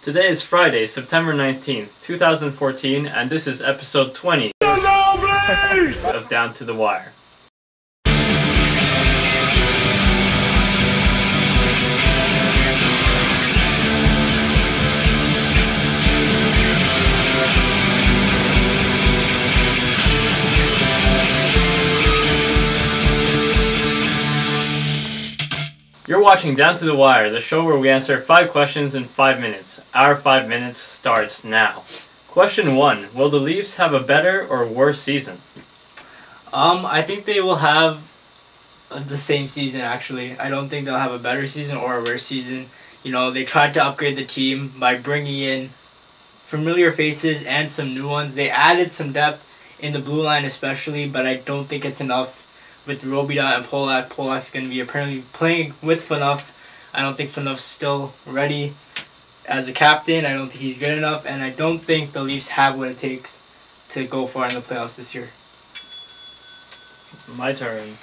Today is Friday, September 19th, 2014, and this is episode 20 of Down to the Wire. You're watching Down to the Wire, the show where we answer 5 questions in 5 minutes. Our 5 minutes starts now. Question 1. Will the Leafs have a better or worse season? I think they will have the same season, actually. I don't think they'll have a better season or a worse season. You know, they tried to upgrade the team by bringing in familiar faces and some new ones. They added some depth in the blue line especially, but I don't think it's enough. With Robida and Polak's going to be apparently playing with Phaneuf. I don't think Phaneuf's still ready as a captain. I don't think he's good enough, and I don't think the Leafs have what it takes to go far in the playoffs this year. My turn.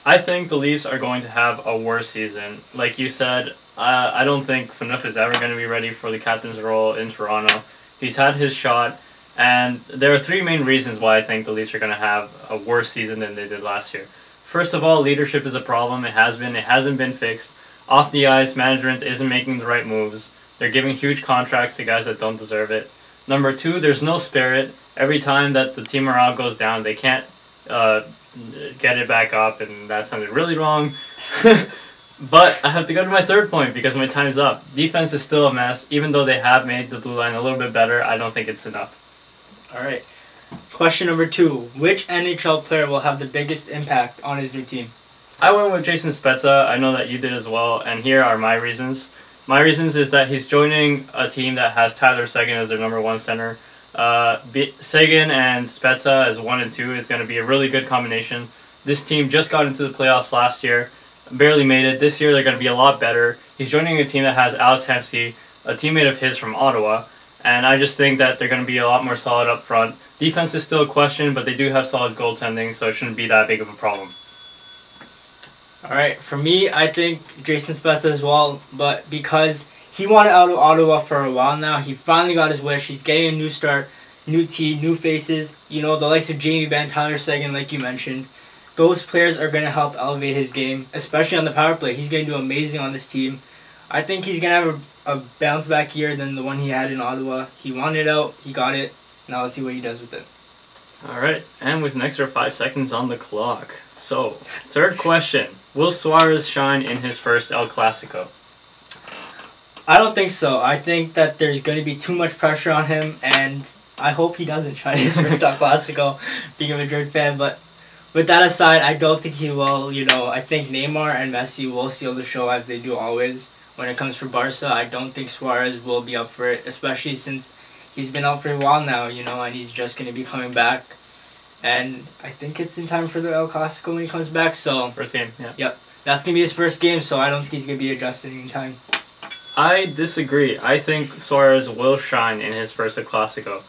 I think the Leafs are going to have a worse season. Like you said, I don't think Phaneuf is ever going to be ready for the captain's role in Toronto. He's had his shot, and there are 3 main reasons why I think the Leafs are going to have a worse season than they did last year. First of all, leadership is a problem. It hasn't been fixed. Off the ice, management isn't making the right moves. They're giving huge contracts to guys that don't deserve it. Number 2, there's no spirit. Every time that the team morale goes down, they can't get it back up, and that sounded really wrong. But I have to go to my 3rd point because my time's up. Defense is still a mess. Even though they have made the blue line a little bit better, I don't think it's enough. All right. Question number 2. Which NHL player will have the biggest impact on his new team? I went with Jason Spezza. I know that you did as well, and here are my reasons. My reasons is that he's joining a team that has Tyler Seguin as their number 1 center. Seguin and Spezza as 1 and 2 is going to be a really good combination. This team just got into the playoffs last year, barely made it. This year they're going to be a lot better. He's joining a team that has Alex Hemsky, a teammate of his from Ottawa. And I just think that they're going to be a lot more solid up front. Defense is still a question, but they do have solid goaltending, so it shouldn't be that big of a problem. Alright, for me, I think Jason Spezza as well, but because he wanted out of Ottawa for a while now, he finally got his wish. He's getting a new start, new team, new faces. You know, the likes of Jamie Benn, Tyler Seguin, like you mentioned. Those players are going to help elevate his game, especially on the power play. He's going to do amazing on this team. I think he's going to have a bounce back year than the one he had in Ottawa. He wanted out, he got it. Now let's see what he does with it. Alright, and with an extra 5 seconds on the clock. So, 3rd question. Will Suarez shine in his first El Clasico? I don't think so. I think that there's going to be too much pressure on him, and I hope he doesn't shine in his first El Clasico, being a Madrid fan. But with that aside, I don't think he will. You know, I think Neymar and Messi will steal the show as they do always. When it comes for Barca, I don't think Suarez will be up for it, especially since he's been out for a while now, you know, and he's just going to be coming back. And I think it's in time for the El Clasico when he comes back, so... First game, yeah. Yep. That's going to be his first game, so I don't think he's going to be adjusting in time. I disagree. I think Suarez will shine in his first El Clasico.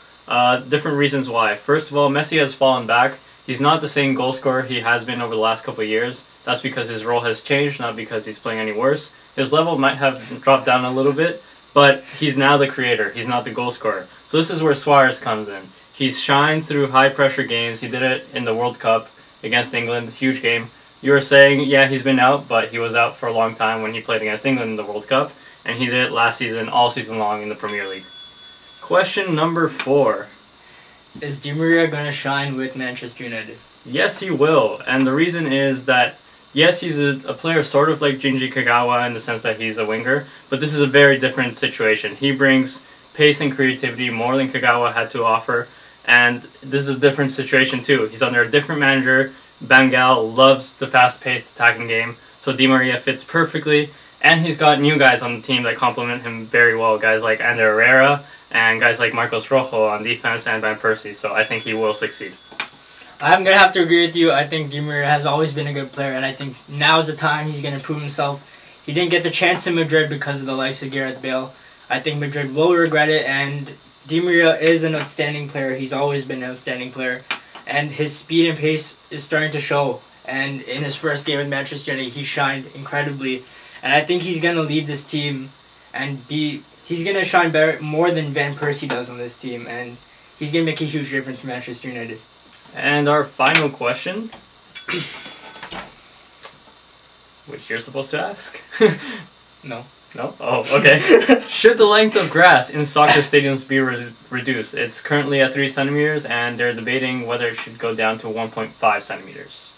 Different reasons why. First of all, Messi has fallen back. He's not the same goal scorer he has been over the last couple of years. That's because his role has changed, not because he's playing any worse. His level might have dropped down a little bit, but he's now the creator. He's not the goal scorer. So this is where Suarez comes in. He's shined through high-pressure games. He did it in the World Cup against England, huge game. You were saying, yeah, he's been out, but he was out for a long time when he played against England in the World Cup, and he did it last season, all season long in the Premier League. Question number 4. Is Di Maria going to shine with Manchester United? Yes, he will, and the reason is that yes, he's a player sort of like Shinji Kagawa in the sense that he's a winger, but this is a very different situation. He brings pace and creativity more than Kagawa had to offer, and this is a different situation too. He's under a different manager. Bengal loves the fast-paced attacking game, so Di Maria fits perfectly, and he's got new guys on the team that complement him very well, guys like Ander Herrera and guys like Marcos Rojo on defense and Van Persie, so I think he will succeed. I'm going to have to agree with you. I think Di Maria has always been a good player, and I think now's the time he's going to prove himself. He didn't get the chance in Madrid because of the likes of Gareth Bale. I think Madrid will regret it, and Di Maria is an outstanding player. He's always been an outstanding player, and his speed and pace is starting to show. And in his first game with Manchester United, he shined incredibly. And I think he's going to lead this team and be he's gonna shine better more than Van Persie does on this team, and he's gonna make a huge difference for Manchester United. And our final question, which you're supposed to ask. No. No? Oh, okay. Should the length of grass in soccer stadiums be reduced? It's currently at 3 centimeters, and they're debating whether it should go down to 1.5 centimeters.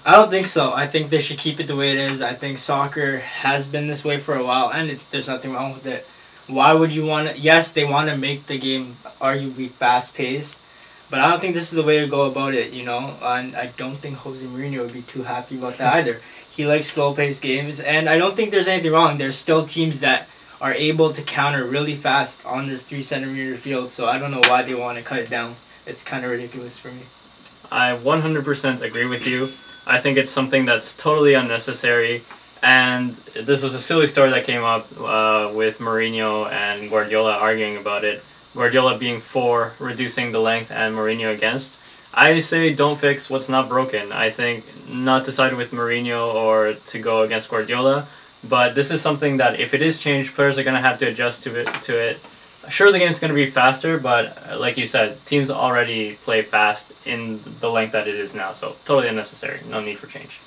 I don't think so. I think they should keep it the way it is. I think soccer has been this way for a while, and there's nothing wrong with it. Why would you want to... Yes, they want to make the game arguably fast-paced, but I don't think this is the way to go about it, you know? And I don't think Jose Mourinho would be too happy about that either. He likes slow-paced games, and I don't think there's anything wrong. There's still teams that are able to counter really fast on this 3 centimeter field, so I don't know why they want to cut it down. It's kind of ridiculous for me. I 100% agree with you. I think it's something that's totally unnecessary, and this was a silly story that came up with Mourinho and Guardiola arguing about it. Guardiola being for reducing the length and Mourinho against. I say don't fix what's not broken. I think not to side with Mourinho or to go against Guardiola, but this is something that if it is changed, players are going to have to adjust to it. Sure, the game's going to be faster, but like you said, teams already play fast in the length that it is now, so totally unnecessary. No need for change.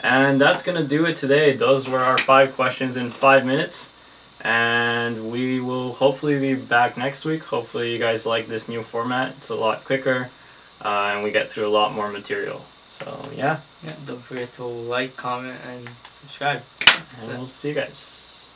And that's going to do it today. Those were our 5 questions in 5 minutes. And we will hopefully be back next week. Hopefully you guys like this new format. It's a lot quicker, and we get through a lot more material. So, yeah. Yeah, don't forget to like, comment, and subscribe. And we'll see you guys.